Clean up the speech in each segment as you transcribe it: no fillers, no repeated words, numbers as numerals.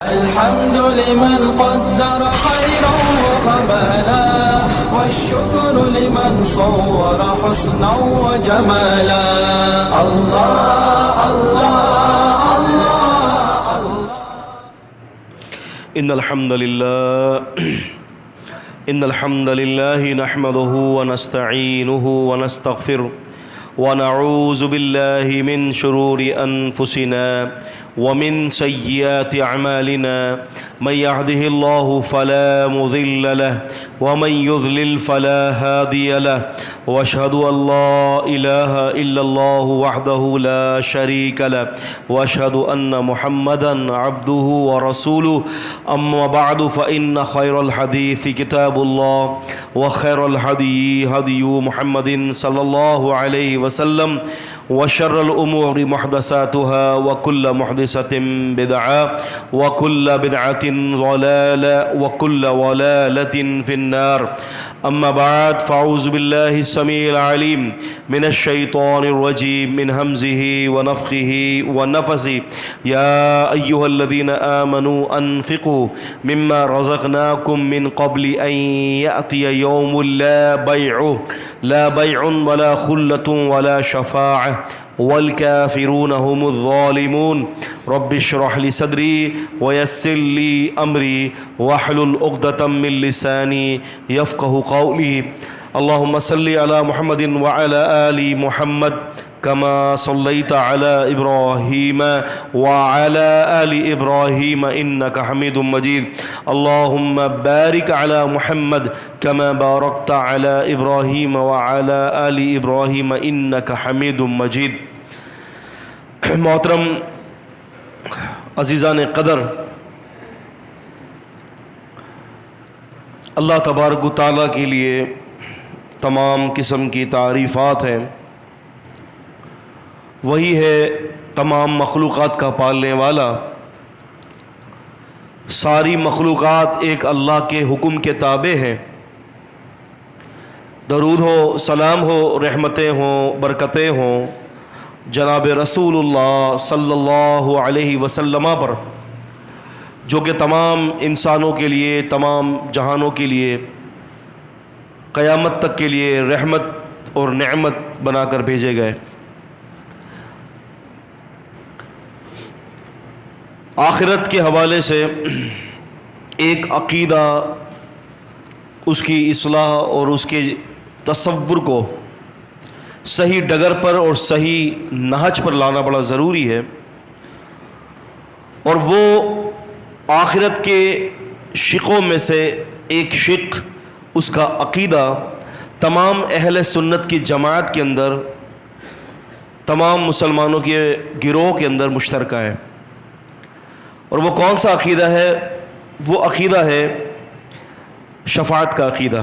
الحمد لمن قدر خيرا وخبالا والشكر لمن صور حسنا وجمالا الله الله الله إن الحمد لله نحمده ونستعينه ونستغفره ونعوذ بالله من شرور أنفسنا ومن سيئات أعمالنا من يهده الله فلا مضل له ومن يضلل فلا هادي له وأشهد أن لا إله إلا الله وحده لا شريك له وأشهد أن محمدا عبده ورسوله أما بعد فإن خير الحديث كتاب الله وخير الهدي هدي محمد صلى الله عليه وسلم وشر الأمور محدثاتها وكل محدثة بدعة وكل بدعة ضلالة وكل ضلالة في النار أما بعد فأعوذ بالله السميع العليم من الشيطان الرجيم من همزه ونفخه ونفثه يا أيها الذين آمنوا أنفقوا مما رزقناكم من قبل أن يأتي يوم لا بيع ولا خلة ولا شفاعة والكافرون هم الظالمون رب اشرح لي صدري ويسر لي أمري واحلل عقدة من لساني يفقه قولي اللهم صل على محمد وعلى آل محمد كما صليت على إبراهيم وعلى آل إبراهيم إنك حميد مجيد اللهم بارك على محمد كما باركت على إبراهيم وعلى آل إبراهيم إنك حميد مجيد. محترم عزیزان قدر، اللہ تبارک و تعالیٰ کے لیے تمام قسم کی تعریفات ہیں. وہی ہے تمام مخلوقات کا پالنے والا. ساری مخلوقات ایک اللہ کے حکم کے تابع ہیں. درود ہو، سلام ہو، رحمتیں ہوں، برکتیں ہوں جناب رسول اللہ صلی اللہ علیہ وسلم پر، جو کہ تمام انسانوں کے لیے، تمام جہانوں کے لیے، قیامت تک کے لیے رحمت اور نعمت بنا کر بھیجے گئے. آخرت کے حوالے سے ایک عقیدہ، اس کی اصلاح اور اس کے تصور کو صحیح ڈگر پر اور صحیح نہج پر لانا بڑا ضروری ہے. اور وہ آخرت کے شقوں میں سے ایک شق، اس کا عقیدہ تمام اہل سنت کی جماعت کے اندر، تمام مسلمانوں کے گروہ کے اندر مشترکہ ہے. اور وہ کون سا عقیدہ ہے؟ وہ عقیدہ ہے شفاعت کا عقیدہ.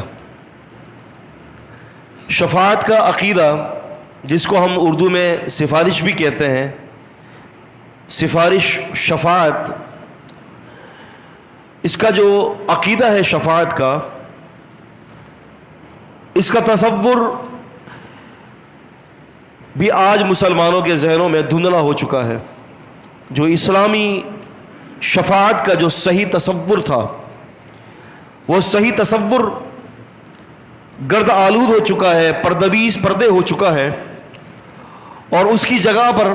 شفاعت کا عقیدہ، جس کو ہم اردو میں سفارش بھی کہتے ہیں، سفارش، شفاعت، اس کا جو عقیدہ ہے شفاعت کا، اس کا تصور بھی آج مسلمانوں کے ذہنوں میں دھندلا ہو چکا ہے. جو اسلامی شفاعت کا جو صحیح تصور تھا، وہ صحیح تصور گرد آلود ہو چکا ہے، پردبیس پردے ہو چکا ہے. اور اس کی جگہ پر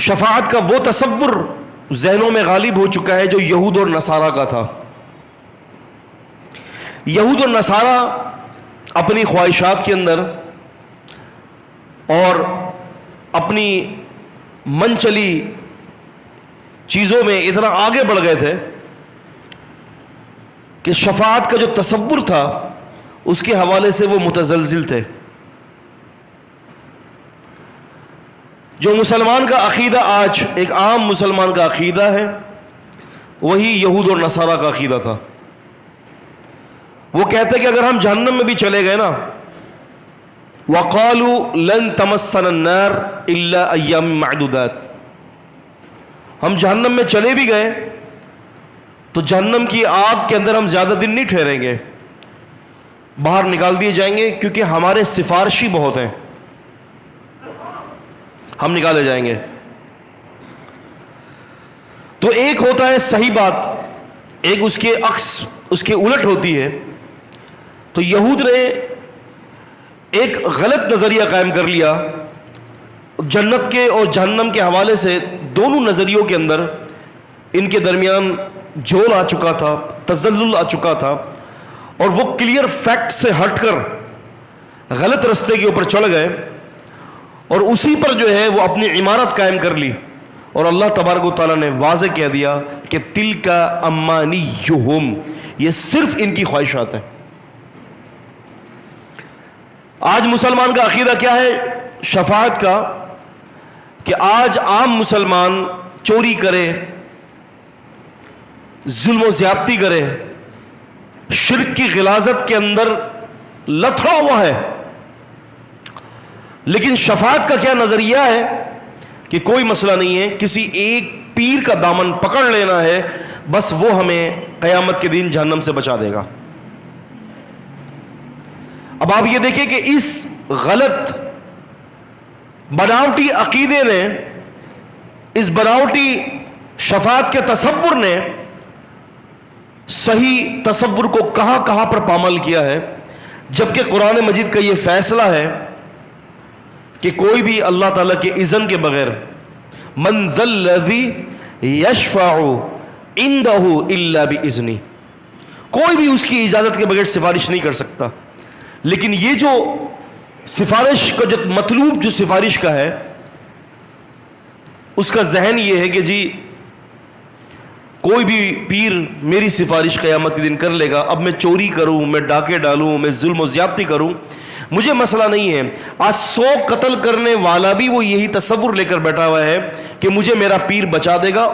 شفاعت کا وہ تصور ذہنوں میں غالب ہو چکا ہے جو یہود اور نصارہ کا تھا. یہود اور نصارہ اپنی خواہشات کے اندر اور اپنی من چلی چیزوں میں اتنا آگے بڑھ گئے تھے کہ شفاعت کا جو تصور تھا اس کے حوالے سے وہ متزلزل تھے. جو مسلمان کا عقیدہ آج ایک عام مسلمان کا عقیدہ ہے، وہی یہود اور نصارہ کا عقیدہ تھا. وہ کہتے کہ اگر ہم جہنم میں بھی چلے گئے نا، وَقَالُوا لَن تَمَسَّنَا النَّارُ إِلَّا أَيَّامٍ مَعْدُودَاتٍ، ہم جہنم میں چلے بھی گئے تو جہنم کی آگ کے اندر ہم زیادہ دن نہیں ٹھہریں گے، باہر نکال دیے جائیں گے، کیونکہ ہمارے سفارشی بہت ہیں، ہم نکالے جائیں گے. تو ایک ہوتا ہے صحیح بات، ایک اس کے عکس، اس کے الٹ ہوتی ہے. تو یہود نے ایک غلط نظریہ قائم کر لیا جنت کے اور جہنم کے حوالے سے. دونوں نظریوں کے اندر ان کے درمیان جھول آ چکا تھا، تزلزل آ چکا تھا، اور وہ کلیئر فیکٹ سے ہٹ کر غلط رستے کے اوپر چڑھ گئے اور اسی پر جو ہے وہ اپنی عمارت قائم کر لی. اور اللہ تبارک و تعالیٰ نے واضح کہہ دیا کہ تلک امانیہم، یہ صرف ان کی خواہشات ہیں. آج مسلمان کا عقیدہ کیا ہے شفاعت کا؟ کہ آج عام مسلمان چوری کرے، ظلم و زیادتی کرے، شرک کی غلاظت کے اندر لتھڑا ہوا ہے، لیکن شفاعت کا کیا نظریہ ہے کہ کوئی مسئلہ نہیں ہے، کسی ایک پیر کا دامن پکڑ لینا ہے، بس وہ ہمیں قیامت کے دن جہنم سے بچا دے گا. اب آپ یہ دیکھیں کہ اس غلط بناوٹی عقیدے نے، اس بناوٹی شفاعت کے تصور نے صحیح تصور کو کہاں کہاں پر پامال کیا ہے، جبکہ قرآن مجید کا یہ فیصلہ ہے کہ کوئی بھی اللہ تعالیٰ کے اذن کے بغیر من ذا الذی یشفع عندہ الا باذنہ، کوئی بھی اس کی اجازت کے بغیر سفارش نہیں کر سکتا. لیکن یہ جو سفارش کا جو مطلوب جو سفارش کا ہے، اس کا ذہن یہ ہے کہ جی کوئی بھی پیر میری سفارش قیامت کے دن کر لے گا، اب میں چوری کروں، میں ڈاکے ڈالوں، میں ظلم و زیادتی کروں، مجھے مسئلہ نہیں ہے. آج 100 قتل کرنے والا بھی وہ یہی تصور لے کر بیٹھا ہوا ہے کہ مجھے میرا پیر بچا دے گا،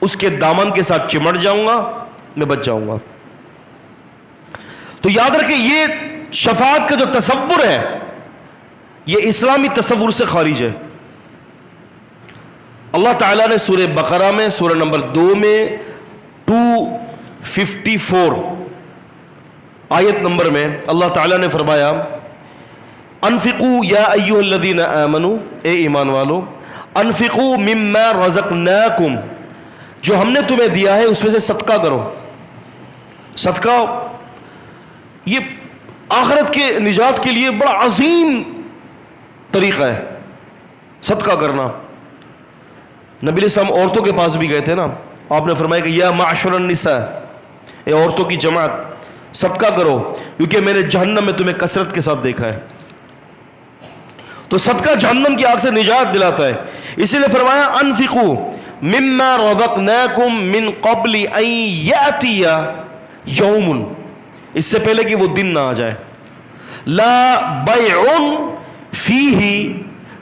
اس کے دامن کے ساتھ چمٹ جاؤں گا، میں بچ جاؤں گا. تو یاد رکھیں یہ شفاعت کا جو تصور ہے یہ اسلامی تصور سے خارج ہے. اللہ تعالیٰ نے سورہ بقرہ میں سورہ نمبر 2 میں 254 آیت نمبر میں اللہ تعالیٰ نے فرمایا انفقوا یا ایھا الذین آمنوا، اے ایمان والو، انفقوا مما رزقناکم، جو ہم نے تمہیں دیا ہے اس میں سے صدقہ کرو. صدقہ یہ آخرت کے نجات کے لیے بڑا عظیم طریقہ ہے صدقہ کرنا. نبی علیہ السلام عورتوں کے پاس بھی گئے تھے نا، آپ نے فرمایا کہ یا معشر النساء، اے عورتوں کی جماعت، صدقہ کرو کیونکہ میں نے جہنم میں تمہیں کثرت کے ساتھ دیکھا ہے. تو صدقہ جہنم کی آگ سے نجات دلاتا ہے. اسی لیے فرمایا انفقوا مما رزقناکم من قبل ان یاتی یوم، اس سے پہلے کہ وہ دن نہ آ جائے، لا بیع فیہ،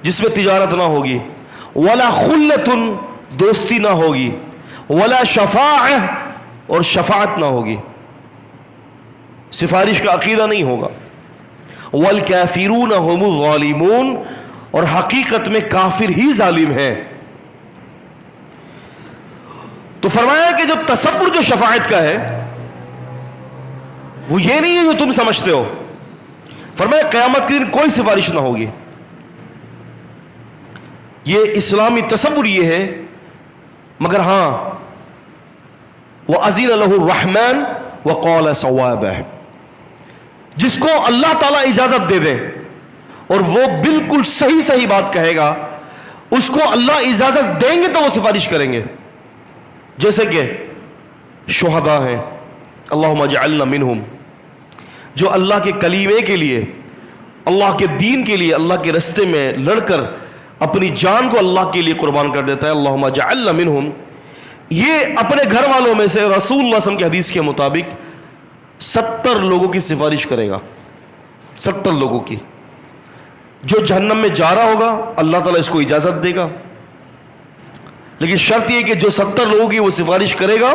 جس میں تجارت نہ ہوگی، ولا خلۃ، دوستی نہ ہوگی، ولا شفاعہ، اور شفاعت نہ ہوگی، سفارش کا عقیدہ نہیں ہوگا. والکافرون هم الظالمون، اور حقیقت میں کافر ہی ظالم ہیں. تو فرمایا کہ جو تصور جو شفاعت کا ہے وہ یہ نہیں ہے جو تم سمجھتے ہو. فرمایا قیامت کے دن کوئی سفارش نہ ہوگی. یہ اسلامی تصور یہ ہے، مگر ہاں وَأَذِنَ لَهُ الرَّحْمَنُ وَقَالَ صَوَابًا، جس کو اللہ تعالیٰ اجازت دے دے اور وہ بالکل صحیح صحیح بات کہے گا، اس کو اللہ اجازت دیں گے تو وہ سفارش کریں گے. جیسے کہ شہداء ہیں، اللہم اجعلنا منہم، جو اللہ کے کلیمے کے لیے، اللہ کے دین کے لیے، اللہ کے رستے میں لڑ کر اپنی جان کو اللہ کے لیے قربان کر دیتا ہے. اللہم اجعلنا منہم، یہ اپنے گھر والوں میں سے رسول اللہ صلی اللہ علیہ وسلم کی حدیث کے مطابق 70 لوگوں کی سفارش کرے گا. 70 لوگوں کی، جو جہنم میں جا رہا ہوگا اللہ تعالیٰ اس کو اجازت دے گا، لیکن شرط یہ کہ جو 70 لوگوں کی وہ سفارش کرے گا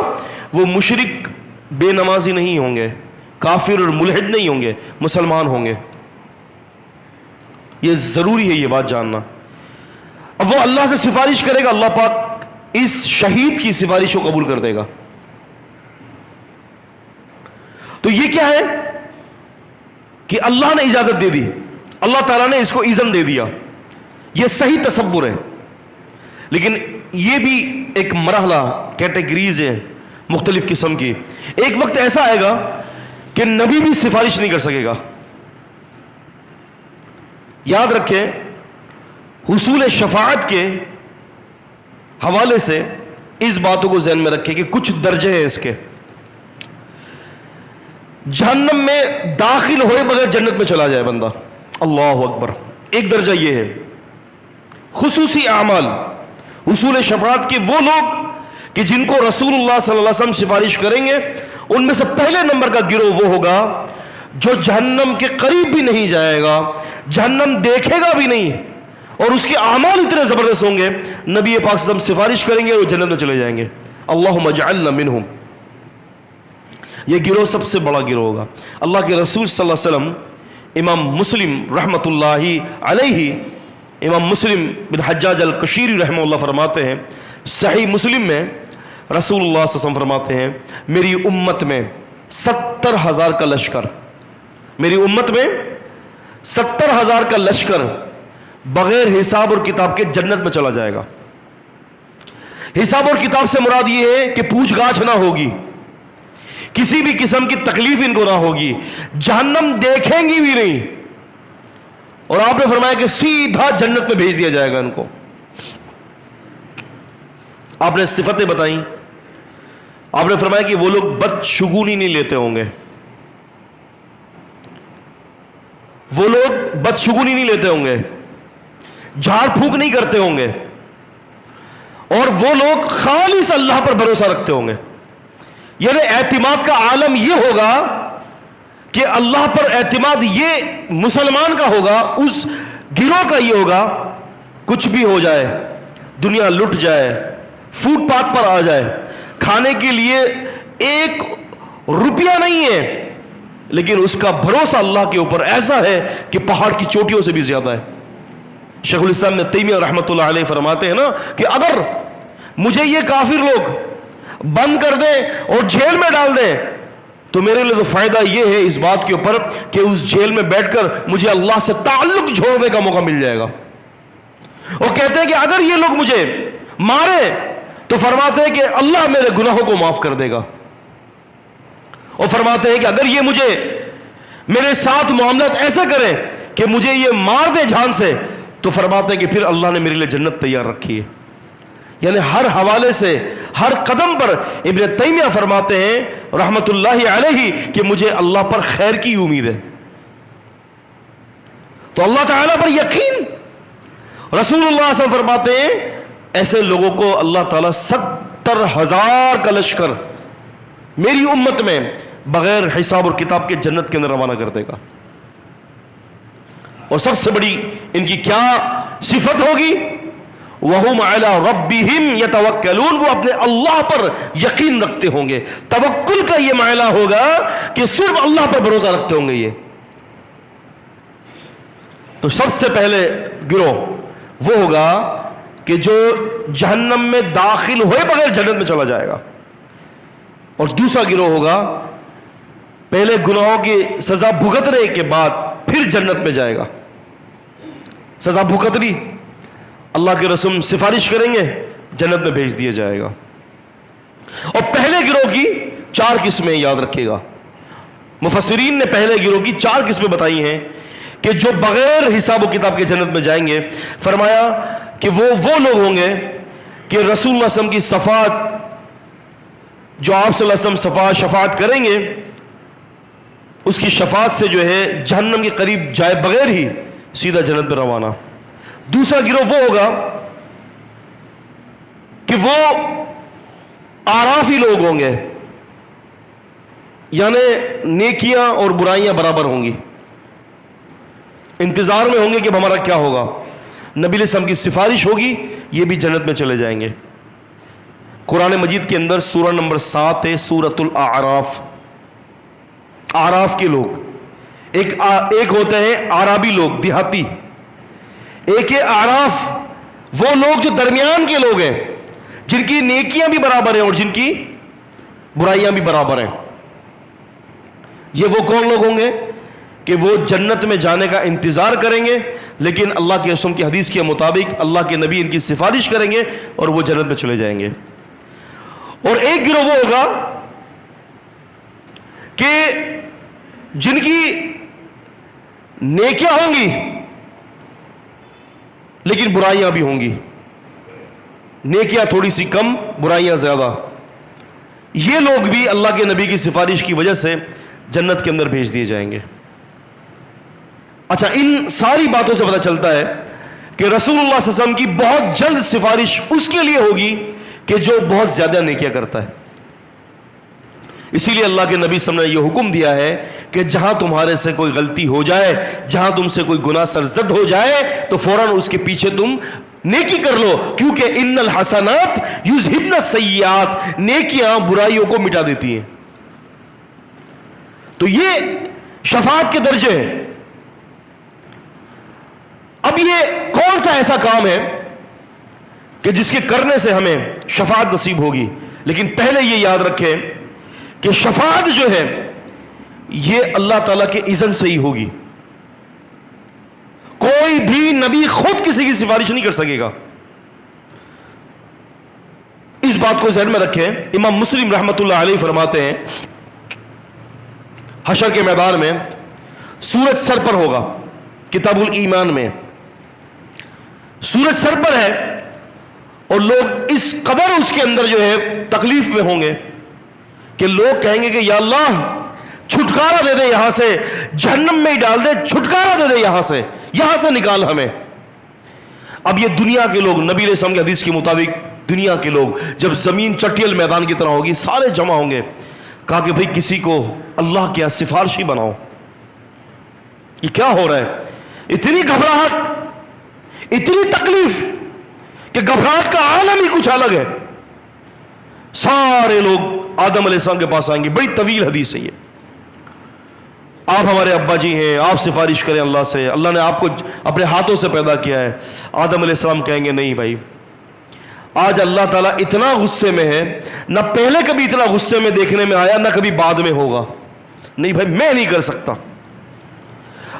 وہ مشرک، بے نمازی نہیں ہوں گے، کافر اور ملحد نہیں ہوں گے، مسلمان ہوں گے. یہ ضروری ہے یہ بات جاننا. اب وہ اللہ سے سفارش کرے گا، اللہ پاک اس شہید کی سفارش کو قبول کر دے گا. تو یہ کیا ہے کہ اللہ نے اجازت دے دی، اللہ تعالیٰ نے اس کو اذن دے دیا، یہ صحیح تصور ہے. لیکن یہ بھی ایک مرحلہ کیٹیگریز ہے مختلف قسم کی. ایک وقت ایسا آئے گا کہ نبی بھی سفارش نہیں کر سکے گا. یاد رکھیں حصول شفاعت کے حوالے سے اس باتوں کو ذہن میں رکھیں کہ کچھ درجے ہیں اس کے. جہنم میں داخل ہوئے بغیر جنت میں چلا جائے بندہ, اللہ اکبر. ایک درجہ یہ ہے خصوصی اعمال, حصول شفاعت کے وہ لوگ کہ جن کو رسول اللہ صلی اللہ علیہ وسلم سفارش کریں گے, ان میں سے پہلے نمبر کا گروہ وہ ہوگا جو جہنم کے قریب بھی نہیں جائے گا, جہنم دیکھے گا بھی نہیں, اور اس کے اعمال اتنے زبردست ہوں گے نبی پاک صلی اللہ علیہ وسلم سفارش کریں گے وہ جنت میں چلے جائیں گے. اللہم اجعلنا منہم. یہ گروہ سب سے بڑا گروہ ہوگا. اللہ کے رسول صلی اللہ علیہ وسلم, امام مسلم رحمۃ اللہ علیہ, امام مسلم بن حجاج القشیری رحمہ اللہ فرماتے ہیں, صحیح مسلم میں رسول اللہ صلی اللہ علیہ وسلم فرماتے ہیں میری امت میں 70,000 کا لشکر, میری امت میں 70,000 کا لشکر بغیر حساب اور کتاب کے جنت میں چلا جائے گا. حساب اور کتاب سے مراد یہ ہے کہ پوچھ گاچھ نہ ہوگی, کسی بھی قسم کی تکلیف ان کو نہ ہوگی, جہنم دیکھیں گی بھی نہیں, اور آپ نے فرمایا کہ سیدھا جنت میں بھیج دیا جائے گا ان کو. آپ نے صفتیں بتائیں, آپ نے فرمایا کہ وہ لوگ بدشگونی نہیں لیتے ہوں گے, وہ لوگ بدشگونی نہیں لیتے ہوں گے, جھاڑ پھونک نہیں کرتے ہوں گے, اور وہ لوگ خالص اللہ پر بھروسہ رکھتے ہوں گے. یعنی اعتماد کا عالم یہ ہوگا کہ اللہ پر اعتماد یہ مسلمان کا ہوگا, اس گروہ کا یہ ہوگا کچھ بھی ہو جائے, دنیا لٹ جائے, فوٹ پاتھ پر آ جائے, کھانے کے لیے 1 روپیہ نہیں ہے, لیکن اس کا بھروسہ اللہ کے اوپر ایسا ہے کہ پہاڑ کی چوٹیوں سے بھی زیادہ ہے. شیخ الاسلام ابن تیمیہ رحمۃ اللہ علیہ فرماتے ہیں نا کہ اگر مجھے یہ کافر لوگ بند کر دیں اور جیل میں ڈال دیں تو میرے لیے تو فائدہ یہ ہے اس بات کے اوپر کہ اس جیل میں بیٹھ کر مجھے اللہ سے تعلق جوڑنے کا موقع مل جائے گا. اور کہتے ہیں کہ اگر یہ لوگ مجھے مارے تو فرماتے ہیں کہ اللہ میرے گناہوں کو معاف کر دے گا, اور فرماتے ہیں کہ اگر یہ مجھے میرے ساتھ معاملات ایسے کریں کہ مجھے یہ مار دے جان سے تو فرماتے ہیں کہ پھر اللہ نے میرے لیے جنت تیار رکھی ہے. یعنی ہر حوالے سے ہر قدم پر ابن تیمیہ فرماتے ہیں رحمت اللہ علیہ کہ مجھے اللہ پر خیر کی امید ہے. تو اللہ تعالیٰ پر یقین, رسول اللہ صلی اللہ علیہ وسلم فرماتے ہیں ایسے لوگوں کو اللہ تعالیٰ 70,000 کا لشکر میری امت میں بغیر حساب اور کتاب کے جنت کے اندر روانہ کر دے گا. اور سب سے بڑی ان کی کیا صفت ہوگی؟ وَهُمْ عَلَىٰ رَبِّهِمْ يَتَوَكَّلُونَ, وہ اپنے اللہ پر یقین رکھتے ہوں گے. توکل کا یہ معنی ہوگا کہ صرف اللہ پر بھروسہ رکھتے ہوں گے. یہ تو سب سے پہلے گروہ وہ ہوگا کہ جو جہنم میں داخل ہوئے بغیر جنت میں چلا جائے گا, اور دوسرا گروہ ہوگا پہلے گناہوں کی سزا بھگتنے کے بعد پھر جنت میں جائے گا. سزا بھگت لی, اللہ کے رسول سفارش کریں گے, جنت میں بھیج دیا جائے گا. اور پہلے گروہ کی 4 قسمیں یاد رکھے گا. مفسرین نے پہلے گروہ کی 4 قسمیں بتائی ہیں کہ جو بغیر حساب و کتاب کے جنت میں جائیں گے. فرمایا کہ وہ لوگ ہوں گے کہ رسول اللہ صلی اللہ علیہ وسلم کی شفاعت, جو آپ صلی اللہ علیہ وسلم شفاعت کریں گے, اس کی شفاعت سے جو ہے جہنم کے قریب جائے بغیر ہی سیدھا جنت میں روانہ. دوسرا گروہ وہ ہوگا کہ وہ آرافی لوگ ہوں گے, یعنی نیکیاں اور برائیاں برابر ہوں گی, انتظار میں ہوں گے کہ ہمارا کیا ہوگا. نبی علیہ السلام کی سفارش ہوگی, یہ بھی جنت میں چلے جائیں گے. قرآن مجید کے اندر سورہ نمبر 7 ہے سورۃ الاعراف. اعراف کے لوگ ایک ہوتے ہیں عربی لوگ, دیہاتی. ایک ہے اعراف, وہ لوگ جو درمیان کے لوگ ہیں, جن کی نیکیاں بھی برابر ہیں اور جن کی برائیاں بھی برابر ہیں. یہ وہ کون لوگ ہوں گے کہ وہ جنت میں جانے کا انتظار کریں گے، لیکن اللہ کے رسول کی حدیث کے مطابق اللہ کے نبی ان کی سفارش کریں گے اور وہ جنت میں چلے جائیں گے۔ اور ایک گروہ وہ ہوگا کہ جن کی نیکیاں ہوں گی لیکن برائیاں بھی ہوں گی، نیکیاں تھوڑی سی کم، برائیاں زیادہ، یہ لوگ بھی اللہ کے نبی کی سفارش کی وجہ سے جنت کے اندر بھیج دیے جائیں گے۔ اچھا، ان ساری باتوں سے پتہ چلتا ہے کہ رسول اللہ صلی اللہ علیہ وسلم کی بہت جلد سفارش اس کے لیے ہوگی کہ جو بہت زیادہ نیکیاں کرتا ہے۔ اسی لیے اللہ کے نبی صلی اللہ علیہ وسلم نے یہ حکم دیا ہے کہ جہاں تمہارے سے کوئی غلطی ہو جائے، جہاں تم سے کوئی گناہ سرزد ہو جائے تو فوراً اس کے پیچھے تم نیکی کر لو، کیونکہ ان الحسنات یذہبن السیئات، نیکیاں برائیوں کو مٹا دیتی ہیں۔ تو یہ شفاعت کے درجے ہیں۔ اب یہ کون سا ایسا کام ہے کہ جس کے کرنے سے ہمیں شفاعت نصیب ہوگی؟ لیکن پہلے یہ یاد رکھیں کہ شفاعت جو ہے یہ اللہ تعالیٰ کے اذن سے ہی ہوگی۔ کوئی بھی نبی خود کسی کی سفارش نہیں کر سکے گا، اس بات کو ذہن میں رکھیں۔ امام مسلم رحمۃ اللہ علیہ فرماتے ہیں حشر کے میدان میں سورج سر پر ہوگا، کتاب الایمان میں سورج سر پر ہے اور لوگ اس قدر اس کے اندر جو ہے تکلیف میں ہوں گے کہ لوگ کہیں گے کہ یا اللہ چھٹکارا دے دے، یہاں سے جہنم میں ہی ڈال دے، چھٹکارا دے دے، یہاں سے نکال ہمیں۔ اب یہ دنیا کے لوگ، نبی علیہ السلام کی حدیث کے مطابق دنیا کے لوگ جب زمین چٹیل میدان کی طرح ہوگی، سارے جمع ہوں گے، کہا کہ بھئی کسی کو اللہ کے سفارشی بناؤ۔ یہ کیا ہو رہا ہے؟ اتنی گھبراہٹ، اتنی تکلیف کہ گھبراہٹ کا عالم ہی کچھ الگ ہے۔ سارے لوگ آدم علیہ السلام کے پاس آئیں گے، بڑی طویل حدیث ہے یہ، آپ ہمارے ابا جی ہیں، آپ سفارش کریں اللہ سے، اللہ نے آپ کو اپنے ہاتھوں سے پیدا کیا ہے۔ آدم علیہ السلام کہیں گے نہیں بھائی، آج اللہ تعالیٰ اتنا غصے میں ہے، نہ پہلے کبھی اتنا غصے میں دیکھنے میں آیا، نہ کبھی بعد میں ہوگا، نہیں بھائی میں نہیں کر سکتا۔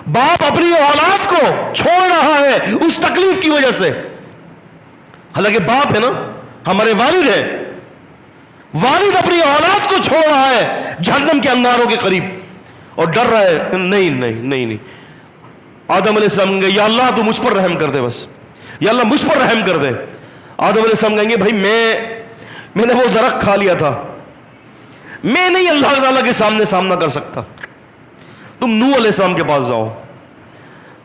باپ اپنی اولاد کو چھوڑ رہا ہے اس تکلیف کی وجہ سے، حالانکہ باپ ہے نا، ہمارے والد ہیں، والد اپنی اولاد کو چھوڑ رہا ہے جہنم کے انگاروں کے قریب اور ڈر رہا ہے، نہیں۔ آدم علیہ السلام کہیں گے یا اللہ تو مجھ پر رحم کر دے، بس یا اللہ مجھ پر رحم کر دے۔ آدم علیہ السلام کہیں گے بھائی میں نے وہ درخت کھا لیا تھا، میں نہیں اللہ تعالیٰ کے سامنا کر سکتا، تم نوح علیہ السلام کے پاس جاؤ۔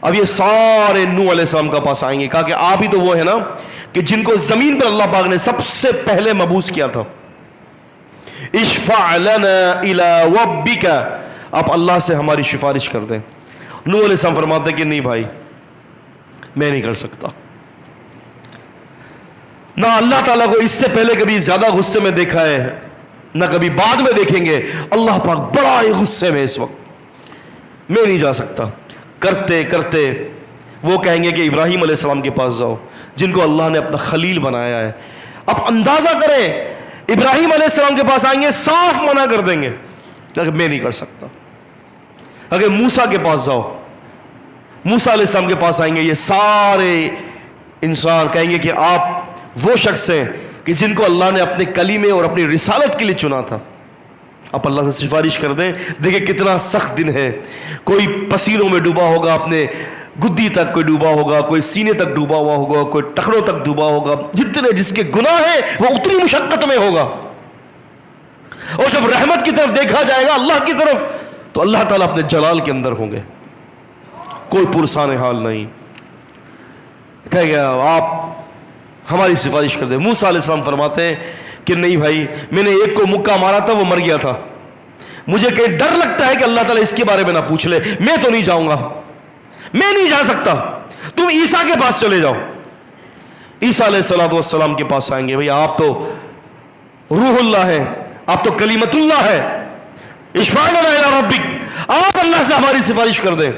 اب یہ سارے نوح علیہ السلام کے پاس آئیں گے، کہا کہ آپ ہی تو وہ ہے نا کہ جن کو زمین پر اللہ پاک نے سب سے پہلے مبعوث کیا تھا، اشفع لنا الی ربک، آپ اللہ سے ہماری سفارش کر دیں۔ نوح علیہ السلام فرماتے ہیں کہ نہیں بھائی میں نہیں کر سکتا۔ نہ اللہ تعالیٰ کو اس سے پہلے کبھی زیادہ غصے میں دیکھا ہے، نہ کبھی بعد میں دیکھیں گے، اللہ پاک بڑا ہی غصے میں اس وقت، میں نہیں جا سکتا۔ کرتے کرتے وہ کہیں گے کہ ابراہیم علیہ السلام کے پاس جاؤ، جن کو اللہ نے اپنا خلیل بنایا ہے۔ اب اندازہ کریں، ابراہیم علیہ السلام کے پاس آئیں گے، صاف منع کر دیں گے کہ میں نہیں کر سکتا۔ اگر موسیٰ کے پاس جاؤ، موسیٰ علیہ السلام کے پاس آئیں گے، یہ سارے انسان کہیں گے کہ آپ وہ شخص ہیں کہ جن کو اللہ نے اپنے کلیمے اور اپنی رسالت کے لیے چنا تھا، آپ اللہ سے سفارش کر دیں۔ دیکھیں کتنا سخت دن ہے، کوئی پسینوں میں ڈوبا ہوگا، اپنے گدی تک کوئی ڈوبا ہوگا، کوئی سینے تک ڈوبا ہوا ہوگا، کوئی ٹخنوں تک ڈوبا ہوگا، جتنے جس کے گناہ ہیں وہ اتنی مشقت میں ہوگا۔ اور جب رحمت کی طرف دیکھا جائے گا، اللہ کی طرف، تو اللہ تعالیٰ اپنے جلال کے اندر ہوں گے، کوئی پرسان حال نہیں، کہے گا آپ ہماری سفارش کر دیں۔ موسیٰ علیہ السلام فرماتے ہیں کہ نہیں بھائی، میں نے ایک کو مکہ مارا تھا، وہ مر گیا تھا، مجھے کہیں ڈر لگتا ہے کہ اللہ تعالیٰ اس کے بارے میں نہ پوچھ لے، میں تو نہیں جاؤں گا، میں نہیں جا سکتا، تم عیسیٰ کے پاس چلے جاؤ۔ عیسیٰ علیہ السلام کے پاس آئیں گے، بھئی آپ تو روح اللہ ہے، آپ تو کلیمت اللہ ہے، اشفع لنا الی ربک، آپ اللہ سے ہماری سفارش کر دیں۔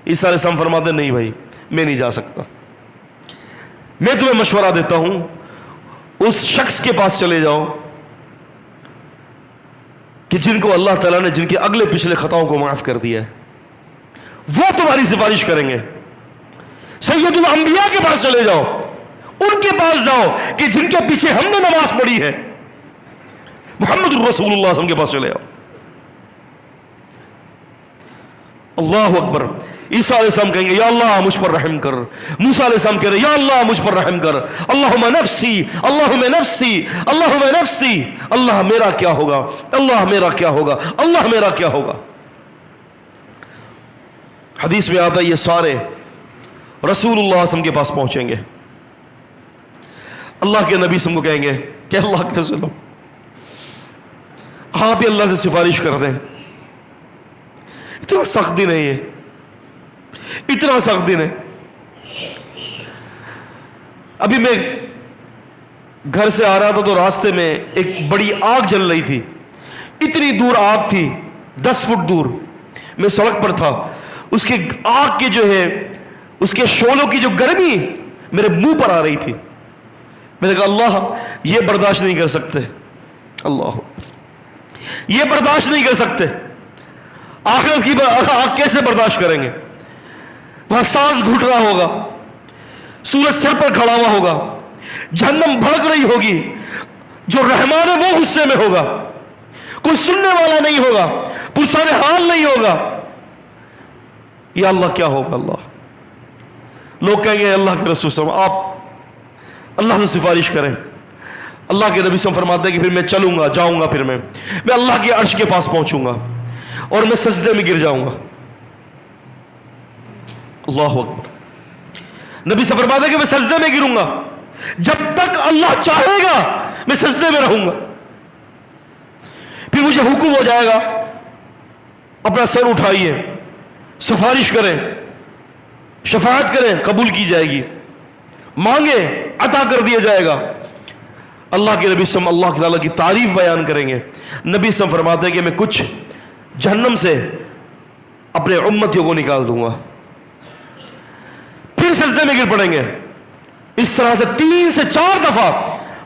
عیسیٰ علیہ السلام فرماتے نہیں بھائی میں نہیں جا سکتا، میں تمہیں مشورہ دیتا ہوں اس شخص کے پاس چلے جاؤ کہ جن کو اللہ تعالیٰ نے جن کے اگلے پچھلے خطاؤں کو معاف کر دیا ہے، وہ تمہاری سفارش کریں گے. سید الانبیاء کے پاس چلے جاؤ, ان کے پاس جاؤ کہ جن کے پیچھے ہم نے نماز پڑھی ہے, محمد الرسول اللہ صلی اللہ علیہ وسلم کے پاس چلے جاؤ. اللہ اکبر. عیسیٰ علیہ السلام کہیں گے یا اللہ مجھ پر رحم کر. موسیٰ علیہ السلام کہہ رہے یا اللہ مجھ پر رحم کر. اللہم نفسی اللہم نفسی اللہم نفسی. اللہ میرا کیا ہوگا, اللہ میرا کیا ہوگا, اللہ میرا کیا ہوگا. حدیث میں آتا ہے یہ سارے رسول اللہ صلی اللہ علیہ وسلم کے پاس پہنچیں گے. اللہ کے نبی کو کہیں گے کہ اللہ کے رسول آپ ہی اللہ سے سفارش کر دیں. اتنا سخت دن ہے یہ, اتنا سخت دن ہے. ابھی میں گھر سے آ رہا تھا تو راستے میں ایک بڑی آگ جل رہی تھی. اتنی دور آگ تھی, 10 فٹ دور. میں سڑک پر تھا, اس کے آگ کے جو ہے اس کے شعلوں کی جو گرمی میرے منہ پر آ رہی تھی. میں نے کہا اللہ یہ برداشت نہیں کر سکتے, اللہ یہ برداشت نہیں کر سکتے. آخرت کی آگ کیسے برداشت کریں گے؟ وہاں سانس گھٹ رہا ہوگا, سورج سر پر کھڑا ہوا ہوگا, جہنم بھڑک رہی ہوگی, جو رحمان ہے وہ غصے میں ہوگا, کوئی سننے والا نہیں ہوگا, پرسان حال نہیں ہوگا. یا اللہ کیا ہوگا؟ اللہ لوگ کہیں گے اللہ کے رسول صلی اللہ علیہ وسلم آپ اللہ سے سفارش کریں. اللہ کے نبی صلی اللہ علیہ وسلم فرماتے ہیں کہ پھر میں چلوں گا, جاؤں گا, پھر میں اللہ کے عرش کے پاس پہنچوں گا اور میں سجدے میں گر جاؤں گا. اللہ اکبر. نبی صلی اللہ علیہ وسلم فرماتے ہیں کہ میں سجدے میں گروں گا, جب تک اللہ چاہے گا میں سجدے میں رہوں گا. پھر مجھے حکم ہو جائے گا اپنا سر اٹھائیے, سفارش کریں, شفاعت کریں, قبول کی جائے گی, مانگے عطا کر دیا جائے گا. اللہ کے نبی صلی اللہ علیہ وسلم اللہ تعالیٰ کی تعریف بیان کریں گے. نبی صلی اللہ علیہ وسلم فرماتے ہیں کہ میں کچھ جہنم سے اپنے امتیوں کو نکال دوں گا, پھر سجدے میں گر پڑیں گے. اس طرح سے 3 سے 4 دفعہ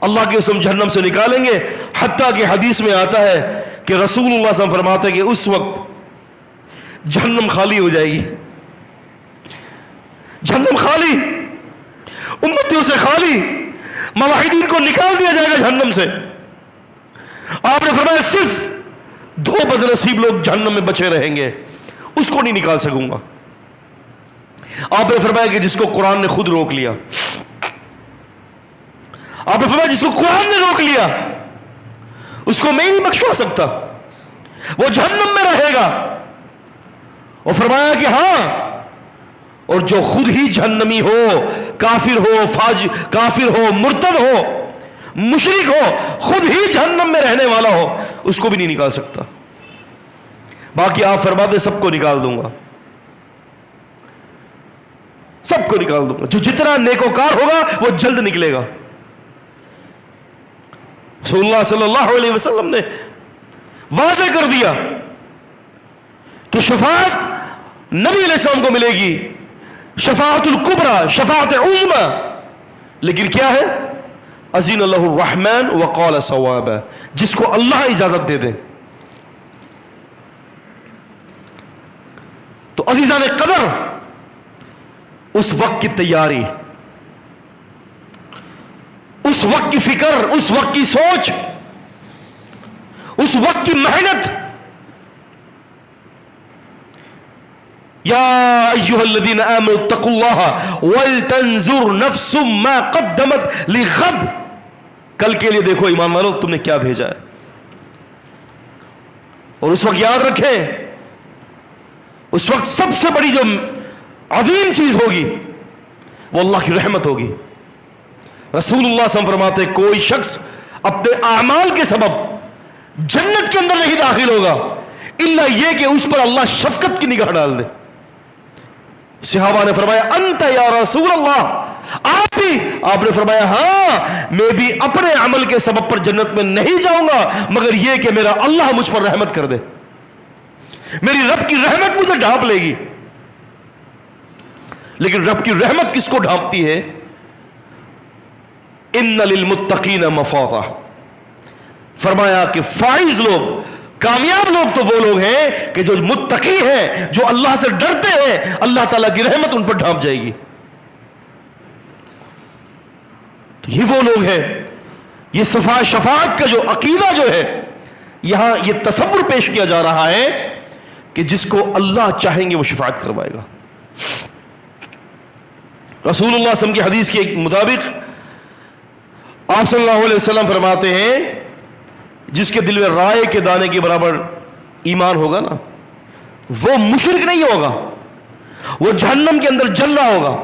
اللہ کے اسم جہنم سے نکالیں گے, حتیٰ کہ حدیث میں آتا ہے کہ رسول اللہ صلی اللہ علیہ وسلم فرماتے ہیں کہ اس وقت جہنم خالی ہو جائے گی. جہنم خالی, امتیوں سے خالی, موحدین کو نکال دیا جائے گا جہنم سے. آپ نے فرمایا صرف 2 بدنصیب لوگ جہنم میں بچے رہیں گے, اس کو نہیں نکال سکوں گا. آپ نے فرمایا کہ جس کو قرآن نے خود روک لیا, آپ نے فرمایا جس کو قرآن نے روک لیا اس کو میں نہیں بخشوا سکتا, وہ جہنم میں رہے گا. اور فرمایا کہ ہاں, اور جو خود ہی جہنمی ہو, کافر ہو, کافر ہو, مرتد ہو, مشرک ہو, خود ہی جہنم میں رہنے والا ہو, اس کو بھی نہیں نکال سکتا. باقی آپ فرماتے سب کو نکال دوں گا, سب کو نکال دوں گا. جو جتنا نیکوکار ہوگا وہ جلد نکلے گا. رسول اللہ صلی اللہ علیہ وسلم نے واضح کر دیا کہ شفاعت نبی علیہ السلام کو ملے گی, شفاعت الکبریٰ, شفاعت عظمیٰ. لیکن کیا ہے؟ اذن اللہ الرحمن وقال صوابا, جس کو اللہ اجازت دے دیں. تو عزیزان قدر, اس وقت کی تیاری, اس وقت کی فکر, اس وقت کی سوچ, اس وقت کی محنت. یا ایھا الذین آمنوا اتقوا اللہ ولتنظر نفس ما قدمت لغد. کل کے لیے دیکھو ایمان والو تم نے کیا بھیجا ہے. اور اس وقت یاد رکھیں, اس وقت سب سے بڑی جو عظیم چیز ہوگی وہ اللہ کی رحمت ہوگی. رسول اللہ صلی اللہ علیہ وسلم فرماتے کوئی شخص اپنے اعمال کے سبب جنت کے اندر نہیں داخل ہوگا الا یہ کہ اس پر اللہ شفقت کی نگاہ ڈال دے. صحابہ نے فرمایا انت یا رسول اللہ, آپ بھی؟ آپ نے فرمایا ہاں میں بھی اپنے عمل کے سبب پر جنت میں نہیں جاؤں گا مگر یہ کہ میرا اللہ مجھ پر رحمت کر دے, میری رب کی رحمت مجھے ڈھانپ لے گی. لیکن رب کی رحمت کس کو ڈھانپتی ہے؟ ان للمتقین مفازہ. فرمایا کہ فائز لوگ, کامیاب لوگ تو وہ لوگ ہیں کہ جو متقی ہیں، جو اللہ سے ڈرتے ہیں، اللہ تعالیٰ کی رحمت ان پر ڈھانپ جائے گی. تو یہ وہ لوگ ہیں. یہ شفاعت کا جو عقیدہ جو ہے، یہاں یہ تصور پیش کیا جا رہا ہے کہ جس کو اللہ چاہیں گے وہ شفاعت کروائے گا. رسول اللہ صلی اللہ علیہ وسلم کی حدیث کے مطابق آپ صلی اللہ علیہ وسلم فرماتے ہیں جس کے دل میں رائے کے دانے کے برابر ایمان ہوگا نا، وہ مشرک نہیں ہوگا، وہ جہنم کے اندر جل رہا ہوگا.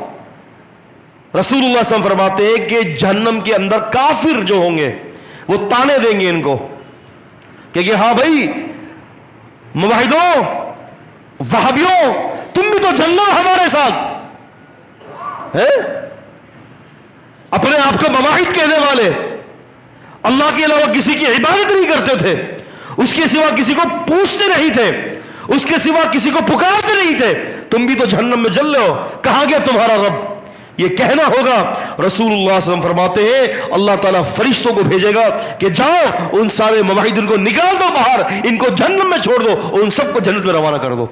رسول اللہ صلی اللہ علیہ وسلم فرماتے ہیں کہ جہنم کے اندر کافر جو ہوں گے وہ تانے دیں گے ان کو کہ ہاں بھائی موحدوں، وہابیوں، تم بھی تو جلنا ہمارے ساتھ ہے. اپنے آپ کو مواحد کہنے والے، اللہ کے علاوہ کسی کی عبادت نہیں کرتے تھے، اس کے سوا کسی کو پوچھتے نہیں تھے، اس کے سوا کسی کو پکارتے نہیں تھے، تم بھی تو جہنم میں جل رہے ہو، کہاں گیا تمہارا رب؟ یہ کہنا ہوگا. رسول اللہ صلی اللہ علیہ وسلم فرماتے ہیں اللہ تعالیٰ فرشتوں کو بھیجے گا کہ جاؤ ان سارے موحدین کو نکال دو باہر، ان کو جہنم میں چھوڑ دو اور ان سب کو جنت میں روانہ کر دو.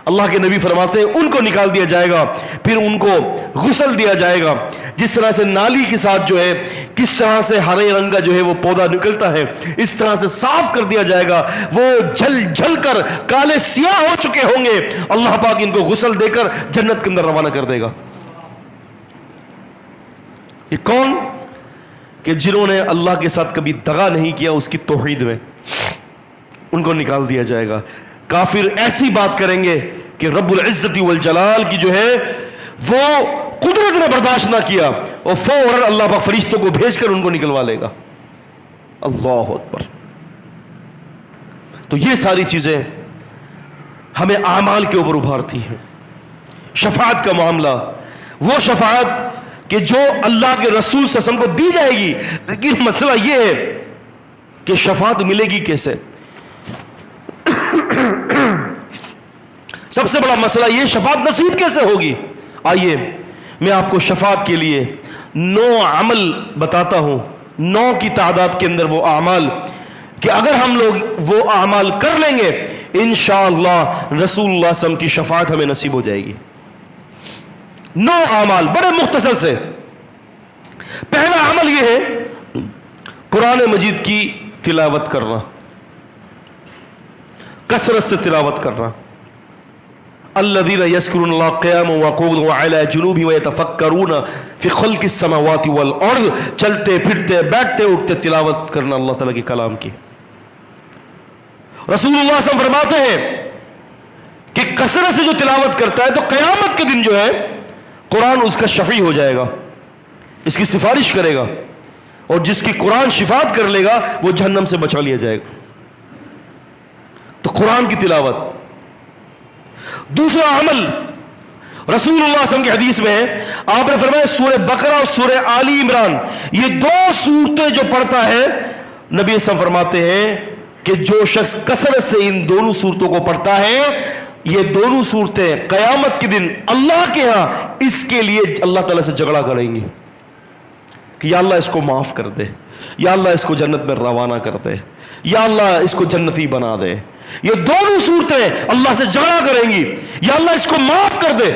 اللہ کے نبی فرماتے ہیں ان کو نکال دیا جائے گا، پھر ان کو غسل دیا جائے گا. جس طرح سے نالی کے ساتھ جو ہے کس طرح سے ہرے رنگ کا جو ہے وہ پودا نکلتا ہے، اس طرح سے صاف کر دیا جائے گا. وہ جل جل کر کالے سیاہ ہو چکے ہوں گے، اللہ پاک ان کو غسل دے کر جنت کے اندر روانہ کر دے گا. یہ کون؟ کہ جنہوں نے اللہ کے ساتھ کبھی دغا نہیں کیا اس کی توحید میں، ان کو نکال دیا جائے گا. کافر ایسی بات کریں گے کہ رب العزت والجلال کی جو ہے وہ قدرت نے برداشت نہ کیا اور فوراً اللہ پاک فرشتوں کو بھیج کر ان کو نکلوا لے گا. اللہ اکبر. تو یہ ساری چیزیں ہمیں اعمال کے اوپر ابھارتی ہیں. شفاعت کا معاملہ، وہ شفاعت کہ جو اللہ کے رسول صلی اللہ علیہ وسلم کو دی جائے گی، لیکن مسئلہ یہ ہے کہ شفاعت ملے گی کیسے؟ سب سے بڑا مسئلہ یہ شفاعت نصیب کیسے ہوگی. آئیے میں آپ کو شفاعت کے لیے 9 عمل بتاتا ہوں، 9 کی تعداد کے اندر وہ اعمال کہ اگر ہم لوگ وہ اعمال کر لیں گے انشاءاللہ رسول اللہ صلی اللہ علیہ وسلم کی شفاعت ہمیں نصیب ہو جائے گی. 9 اعمال بڑے مختصر سے. پہلا عمل یہ ہے قرآن مجید کی تلاوت کرنا، کثرت سے تلاوت کرنا. الذین یذکرون اللہ قیاما وقعودا وعلی جنوبہم ویتفکرون فی خلق السماوات والارض. چلتے پھرتے بیٹھتے اٹھتے تلاوت کرنا اللہ تعالیٰ کے کلام کی. رسول اللہ صلی اللہ علیہ وسلم فرماتے ہیں کہ کثرت سے جو تلاوت کرتا ہے تو قیامت کے دن جو ہے قرآن اس کا شفیع ہو جائے گا، اس کی سفارش کرے گا، اور جس کی قرآن شفاعت کر لے گا وہ جہنم سے بچا لیا جائے گا. تو قرآن کی تلاوت. دوسرا عمل رسول اللہ صلی اللہ علیہ وسلم کی حدیث میں ہے، آپ نے فرمایا سورہ بقرہ اور سورہ آل عمران یہ 2 سورتیں جو پڑھتا ہے، نبی صلی اللہ علیہ وسلم فرماتے ہیں کہ جو شخص کثرت سے ان دونوں سورتوں کو پڑھتا ہے، یہ دونوں صورتیں قیامت کے دن اللہ کے ہاں اس کے لیے اللہ تعالیٰ سے جھگڑا کریں گی کہ یا اللہ اس کو معاف کر دے، یا اللہ اس کو جنت میں روانہ کر دے، یا اللہ اس کو جنتی بنا دے. یہ دونوں صورتیں اللہ سے جھگڑا کریں گی، یا اللہ اس کو معاف کر دے.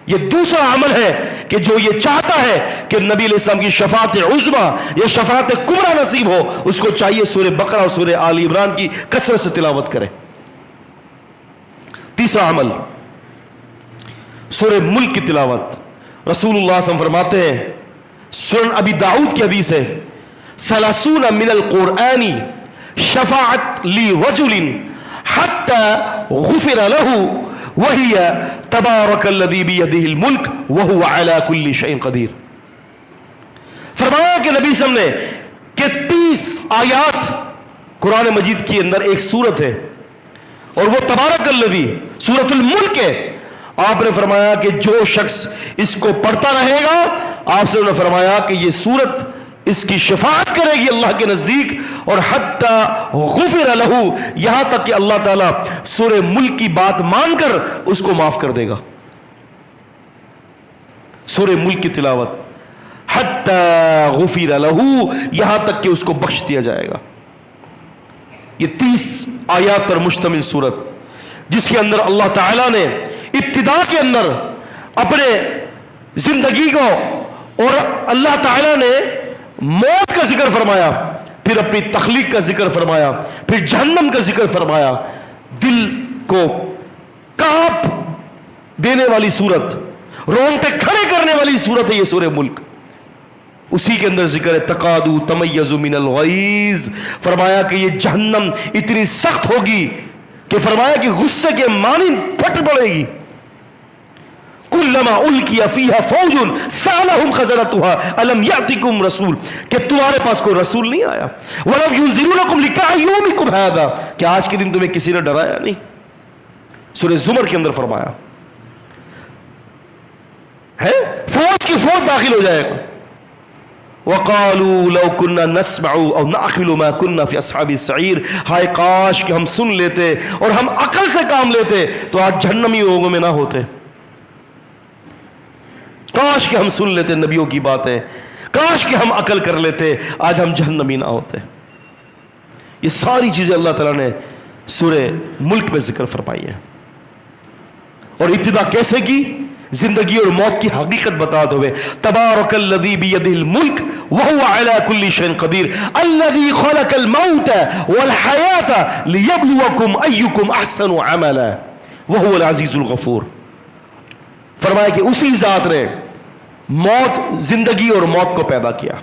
یہ دوسرا عمل ہے کہ جو یہ چاہتا ہے کہ نبی علیہ السلام کی شفاعت عظمیٰ یا شفاعت کبریٰ نصیب ہو، اس کو چاہیے سورہ بقرہ اور سورہ آل عمران کی کثرت سے تلاوت کرے. تیسرا عمل سورہ ملک کی تلاوت. رسول اللہ صلی اللہ علیہ وسلم فرماتے ہیں، سنن ابی داؤد کی حدیث ہے، 30 من القرآن شفاعت لی رجل حتی غفر له وهي تبارک الذی بیدہ الملک وهو علی کل شیء قدیر. فرمایا کہ نبی صلی اللہ علیہ وسلم نے کہ 30 آیات قرآن مجید کے اندر ایک سورت ہے اور وہ تبارک الذی سورۃ الملک ہے. آپ نے فرمایا کہ جو شخص اس کو پڑھتا رہے گا، آپ سے انہوں نے فرمایا کہ یہ سورت اس کی شفاعت کرے گی اللہ کے نزدیک، اور حتی غفر لہ، یہاں تک کہ اللہ تعالیٰ سورہ ملک کی بات مان کر اس کو معاف کر دے گا. سورہ ملک کی تلاوت حتی غفر لہ، یہاں تک کہ اس کو بخش دیا جائے گا. یہ 30 آیات پر مشتمل سورت، جس کے اندر اللہ تعالیٰ نے ابتدا کے اندر اپنے زندگی کو اور اللہ تعالیٰ نے موت کا ذکر فرمایا، پھر اپنی تخلیق کا ذکر فرمایا، پھر جہنم کا ذکر فرمایا. دل کو کانپ دینے والی سورت، رونگٹے کھڑے کرنے والی سورت ہے یہ سورہ ملک. اسی کے اندر ذکر ہے تقادو تمیز من الغیظ، فرمایا کہ یہ جہنم اتنی سخت ہوگی کہ فرمایا کہ غصے کے مانند پھٹ پڑے گی. کلما القی فیہا فوج سألہم خزنتها الم یأتکم رسول، کہ تمہارے پاس کوئی رسول نہیں آیا. ولم ینذرونکم لقاء یومکم ھذا، کہ آج کے دن تمہیں کسی نے ڈرایا نہیں. سورہ زمر کے اندر فرمایا ہے فوج کی فوج داخل ہو جائے گا. وقالوا لو كنا نسمع او نعقل ما كنا في اصحاب السعير، ہائے کاش کہ ہم سن لیتے اور ہم عقل سے کام لیتے تو آج جہنمی لوگوں میں نہ ہوتے. کاش کہ ہم سن لیتے نبیوں کی باتیں، کاش کہ ہم عقل کر لیتے، آج ہم جہنمی نہ ہوتے. یہ ساری چیزیں اللہ تعالیٰ نے سورہ ملک میں ذکر فرمائی ہے. اور ابتدا کیسے کی؟ زندگی اور موت کی حقیقت بتاتے ہوئے تبارک الذی بیدہ الملک وہو علی کل شیء قدیر الذی خلق الموت والحیاۃ لیبلوکم ایکم احسن عملا وہو العزیز الغفور. فرمایا کہ اسی ذات نے موت، زندگی اور موت کو پیدا کیا.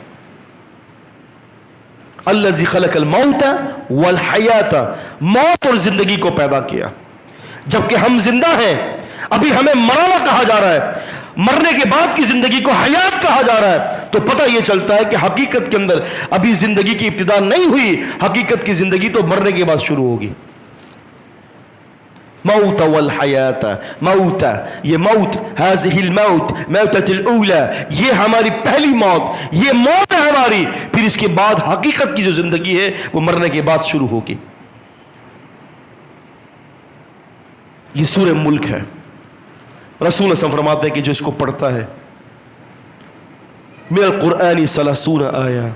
الذی خلق الموت والحیاۃ، موت اور زندگی کو پیدا کیا. جبکہ ہم زندہ ہیں، ابھی ہمیں مرانا کہا جا رہا ہے، مرنے کے بعد کی زندگی کو حیات کہا جا رہا ہے، تو پتہ یہ چلتا ہے کہ حقیقت کے اندر ابھی زندگی کی ابتدا نہیں ہوئی، حقیقت کی زندگی تو مرنے کے بعد شروع ہوگی. موت والحیات، موت، یہ موت، هذه الموت موتۃ الاولی، یہ ہماری پہلی موت، یہ موت ہے ہماری. پھر اس کے بعد حقیقت کی جو زندگی ہے وہ مرنے کے بعد شروع ہوگی. یہ سورہ ملک ہے. رسول اللہ فرماتے ہیں کہ جو اس کو پڑھتا ہے، من القرآن 30 آیا،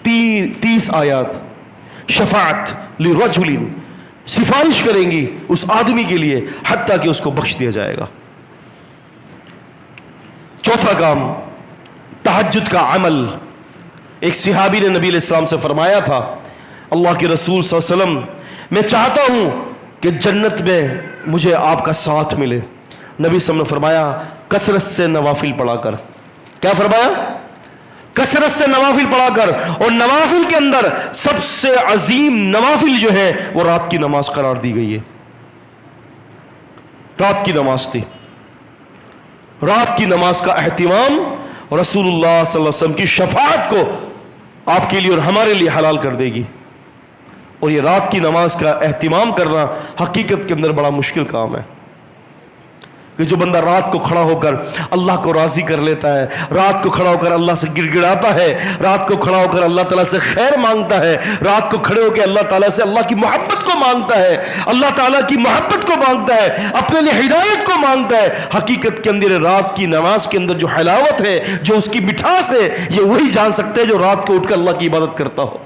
30 آیات شفاعت لرجل، سفارش کریں گی اس آدمی کے لیے حتیٰ کہ اس کو بخش دیا جائے گا. چوتھا کام، تہجد کا عمل. ایک صحابی نے نبی علیہ السلام سے فرمایا تھا، اللہ کے رسول صلی اللہ علیہ وسلم میں چاہتا ہوں کہ جنت میں مجھے آپ کا ساتھ ملے. نبی صلی اللہ علیہ وسلم نے فرمایا کثرت سے نوافل پڑھا کر. کیا فرمایا؟ کثرت سے نوافل پڑھا کر. اور نوافل کے اندر سب سے عظیم نوافل جو ہے وہ رات کی نماز قرار دی گئی ہے. رات کی نماز تھی. رات کی نماز کا اہتمام رسول اللہ صلی اللہ علیہ وسلم کی شفاعت کو آپ کے لیے اور ہمارے لیے حلال کر دے گی. اور یہ رات کی نماز کا اہتمام کرنا حقیقت کے اندر بڑا مشکل کام ہے. کہ جو بندہ رات کو کھڑا ہو کر اللہ کو راضی کر لیتا ہے، رات کو کھڑا ہو کر اللہ سے گڑ گڑاتا ہے، رات کو کھڑا ہو کر اللہ تعالیٰ سے خیر مانگتا ہے، رات کو کھڑے ہو کے اللہ تعالیٰ سے اللہ کی محبت کو مانگتا ہے، اللہ تعالیٰ کی محبت کو مانگتا ہے، اپنے لیے ہدایت کو مانگتا ہے. حقیقت کے اندر رات کی نماز کے اندر جو حلاوت ہے، جو اس کی مٹھاس ہے، یہ وہی جان سکتے ہیں جو رات کو اٹھ کر اللہ کی عبادت کرتا ہو.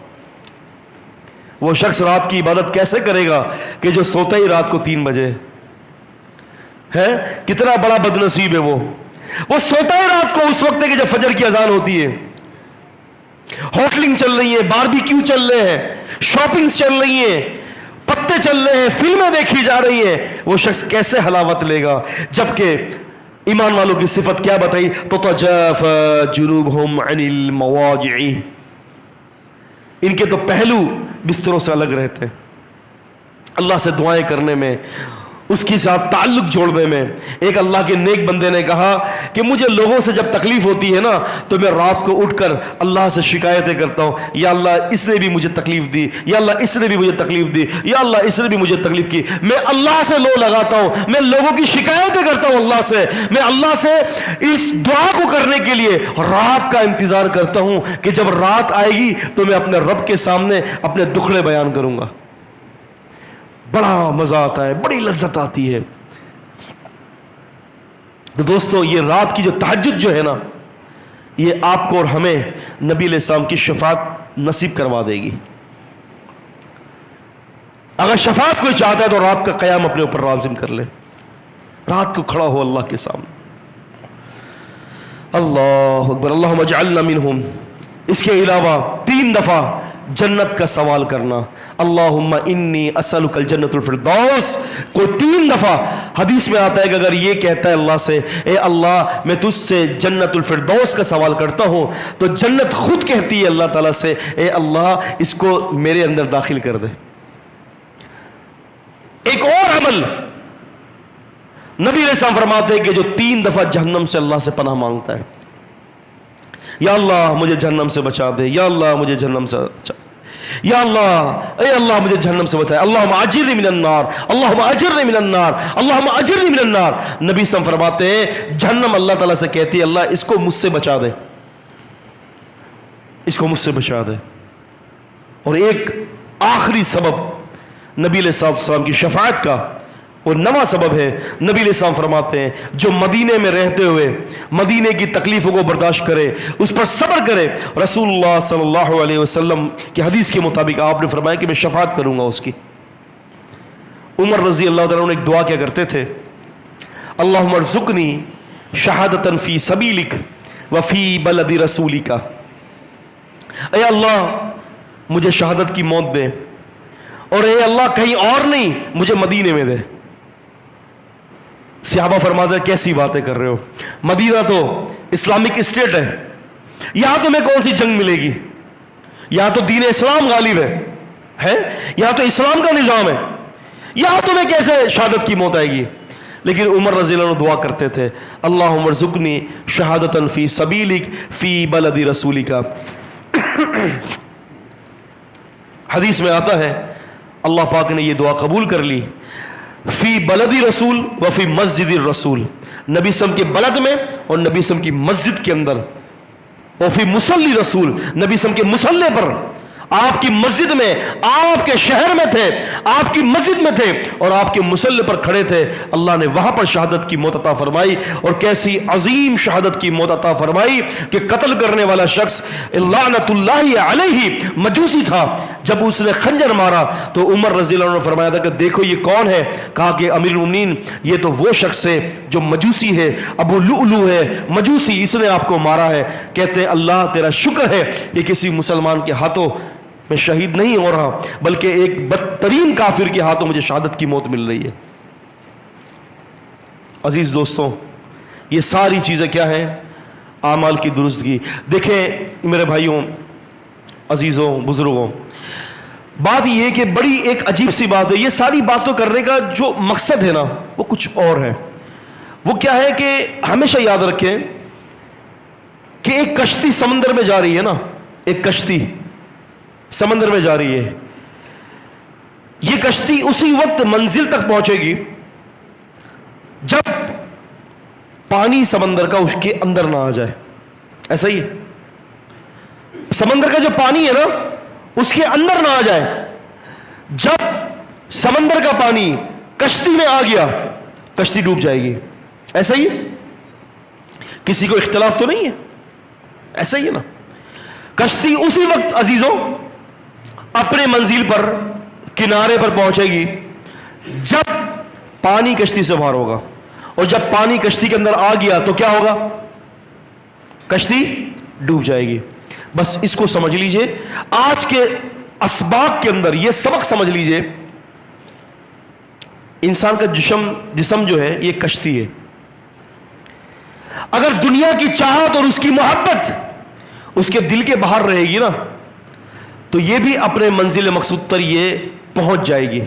وہ شخص رات کی عبادت کیسے کرے گا کہ جو سوتا ہی رات کو 3 بجے ہے؟ کتنا بڑا بد نصیب ہے وہ سوتا ہے رات کو اس وقت ہے کہ جب فجر کی اذان ہوتی ہے. ہوٹلنگ چل رہی ہے، باربیکیو چل رہے ہیں، شاپنگز چل رہی ہیں، پتے چل رہے ہیں، فلمیں دیکھی جا رہی ہیں. وہ شخص کیسے حلاوت لے گا؟ جبکہ ایمان والوں کی صفت کیا بتائی؟ تتجافى جنوبهم عن المواجع، ان کے تو پہلو بستروں سے الگ رہتے ہیں. اللہ سے دعائیں کرنے میں، اس کے ساتھ تعلق جوڑنے میں. ایک اللہ کے نیک بندے نے کہا کہ مجھے لوگوں سے جب تکلیف ہوتی ہے نا تو میں رات کو اٹھ کر اللہ سے شکایتیں کرتا ہوں، یا اللہ اس نے بھی مجھے تکلیف دی، یا اللہ اس نے بھی مجھے تکلیف دی، یا اللہ اس نے بھی مجھے تکلیف کی. میں اللہ سے لو لگاتا ہوں، میں لوگوں کی شکایتیں کرتا ہوں اللہ سے. میں اللہ سے اس دعا کو کرنے کے لیے رات کا انتظار کرتا ہوں کہ جب رات آئے گی تو میں اپنے رب کے سامنے اپنے دکھڑے بیان کروں گا. بڑا مزہ آتا ہے، بڑی لذت آتی ہے. تو دوستو، یہ رات کی جو تہجد جو ہے نا، یہ آپ کو اور ہمیں نبی علیہ السلام کی شفاعت نصیب کروا دے گی. اگر شفاعت کوئی چاہتا ہے تو رات کا قیام اپنے اوپر لازم کر لے, رات کو کھڑا ہو اللہ کے سامنے. اللہ اکبر, اللہم اجعلنا منہم. اس کے علاوہ 3 دفعہ جنت کا سوال کرنا, اللہم انی اسألک الجنت الفردوس. کوئی 3 دفعہ حدیث میں آتا ہے کہ اگر یہ کہتا ہے اللہ سے, اے اللہ میں تجھ سے جنت الفردوس کا سوال کرتا ہوں, تو جنت خود کہتی ہے اللہ تعالیٰ سے, اے اللہ اس کو میرے اندر داخل کر دے. ایک اور عمل نبی علیہ السلام فرماتے ہیں کہ جو 3 دفعہ جہنم سے اللہ سے پناہ مانگتا ہے, یا اللہ مجھے جہنم سے بچا دے, یا اللہ مجھے جہنم سے بچا, یا اللہ اے اللہ مجھے جہنم سے بچا, اللہم اجرنی من النار, اللہم اجرنی من النار, اللہم اجرنی من النار. نبی صلی اللہ علیہ وسلم فرماتے ہیں جہنم اللہ تعالیٰ سے کہتی ہے اللہ اس کو مجھ سے بچا دے, اس کو مجھ سے بچا دے. اور ایک آخری سبب نبی علیہ السلام کی شفاعت کا اور نواں سبب ہے, نبی علیہ السلام فرماتے ہیں جو مدینے میں رہتے ہوئے مدینے کی تکلیفوں کو برداشت کرے, اس پر صبر کرے. رسول اللہ صلی اللہ علیہ وسلم کی حدیث کے مطابق آپ نے فرمایا کہ میں شفاعت کروں گا اس کی. عمر رضی اللہ تعالیٰ عنہ ایک دعا کیا کرتے تھے, اللہم ارزقنی شہادتا فی سبیلک وفی بلد رسولک. اے اللہ مجھے شہادت کی موت دے, اور اے اللہ کہیں اور نہیں مجھے مدینے میں دے. صحابہ فرماتے ہیں کیسی باتیں کر رہے ہو, مدینہ تو اسلامک اسٹیٹ ہے, یہاں تمہیں کون سی جنگ ملے گی, یہاں تو دین اسلام غالب ہے, یہاں تو اسلام کا نظام ہے, یہاں تمہیں کیسے شہادت کی موت آئے گی. لیکن عمر رضی اللہ عنہ دعا کرتے تھے اللہم ارزقنی شہادتا فی سبیلک فی بلد رسولک. حدیث میں آتا ہے اللہ پاک نے یہ دعا قبول کر لی, فی بلدی رسول و فی مسجد الرسول, نبی سم کے بلد میں اور نبی سم کی مسجد کے اندر, اور فی مصلی رسول, نبی سم کے مصلی پر, آپ کی مسجد میں, آپ کے شہر میں تھے, آپ کی مسجد میں تھے اور آپ کے مصلی پر کھڑے تھے. اللہ نے وہاں پر شہادت کی موت عطا فرمائی, اور کیسی عظیم شہادت کی موت عطا فرمائی کہ قتل کرنے والا شخص لعنت اللہ علیہ مجوسی تھا. جب اس نے خنجر مارا تو عمر رضی اللہ عنہ نے فرمایا تھا کہ دیکھو یہ کون ہے, کہا کہ امیر المؤمنین یہ تو وہ شخص ہے جو مجوسی ہے, ابو لؤلؤ ہے مجوسی, اس نے آپ کو مارا ہے. کہتے ہیں اللہ تیرا شکر ہے کہ کسی مسلمان کے ہاتھوں میں شہید نہیں ہو رہا, بلکہ ایک بدترین کافر کے ہاتھوں مجھے شہادت کی موت مل رہی ہے. عزیز دوستوں, یہ ساری چیزیں کیا ہیں, اعمال کی درستگی. دیکھیں میرے بھائیوں, عزیزوں, بزرگوں, بات یہ ہے کہ بڑی ایک عجیب سی بات ہے, یہ ساری باتوں کرنے کا جو مقصد ہے نا وہ کچھ اور ہے. وہ کیا ہے کہ ہمیشہ یاد رکھیں کہ ایک کشتی سمندر میں جا رہی ہے نا, ایک کشتی سمندر میں جا رہی ہے, یہ کشتی اسی وقت منزل تک پہنچے گی جب پانی سمندر کا اس کے اندر نہ آ جائے. ایسا ہی سمندر کا جو پانی ہے نا اس کے اندر نہ آ جائے. جب سمندر کا پانی کشتی میں آ گیا کشتی ڈوب جائے گی. ایسا ہی کسی کو اختلاف تو نہیں ہے, ایسا ہی ہے نا. کشتی اسی وقت عزیزوں اپنے منزل پر کنارے پر پہنچے گی جب پانی کشتی سے باہر ہوگا, اور جب پانی کشتی کے اندر آ گیا تو کیا ہوگا, کشتی ڈوب جائے گی. بس اس کو سمجھ لیجئے, آج کے اسباق کے اندر یہ سبق سمجھ لیجئے, انسان کا جسم جو ہے یہ کشتی ہے. اگر دنیا کی چاہت اور اس کی محبت اس کے دل کے باہر رہے گی نا تو یہ بھی اپنے منزل مقصود پر یہ پہنچ جائے گی.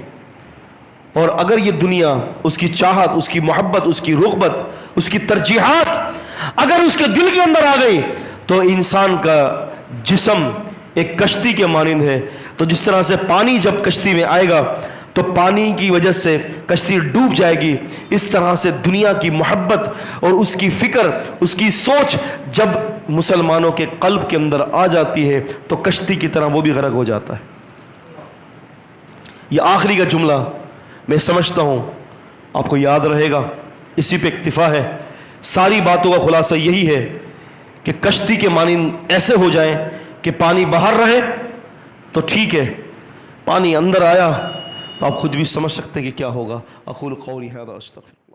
اور اگر یہ دنیا, اس کی چاہت, اس کی محبت, اس کی رغبت, اس کی ترجیحات اگر اس کے دل کے اندر آ گئی تو انسان کا جسم ایک کشتی کے مانند ہے. تو جس طرح سے پانی جب کشتی میں آئے گا تو پانی کی وجہ سے کشتی ڈوب جائے گی, اس طرح سے دنیا کی محبت اور اس کی فکر, اس کی سوچ جب مسلمانوں کے قلب کے اندر آ جاتی ہے تو کشتی کی طرح وہ بھی غرق ہو جاتا ہے. یہ آخری کا جملہ میں سمجھتا ہوں آپ کو یاد رہے گا, اسی پہ اکتفا ہے. ساری باتوں کا خلاصہ یہی ہے کہ کشتی کے مانند ایسے ہو جائیں کہ پانی باہر رہے تو ٹھیک ہے، پانی اندر آیا تو آپ خود بھی سمجھ سکتے ہیں کہ کیا ہوگا۔ اقول قولی ھذا استغفر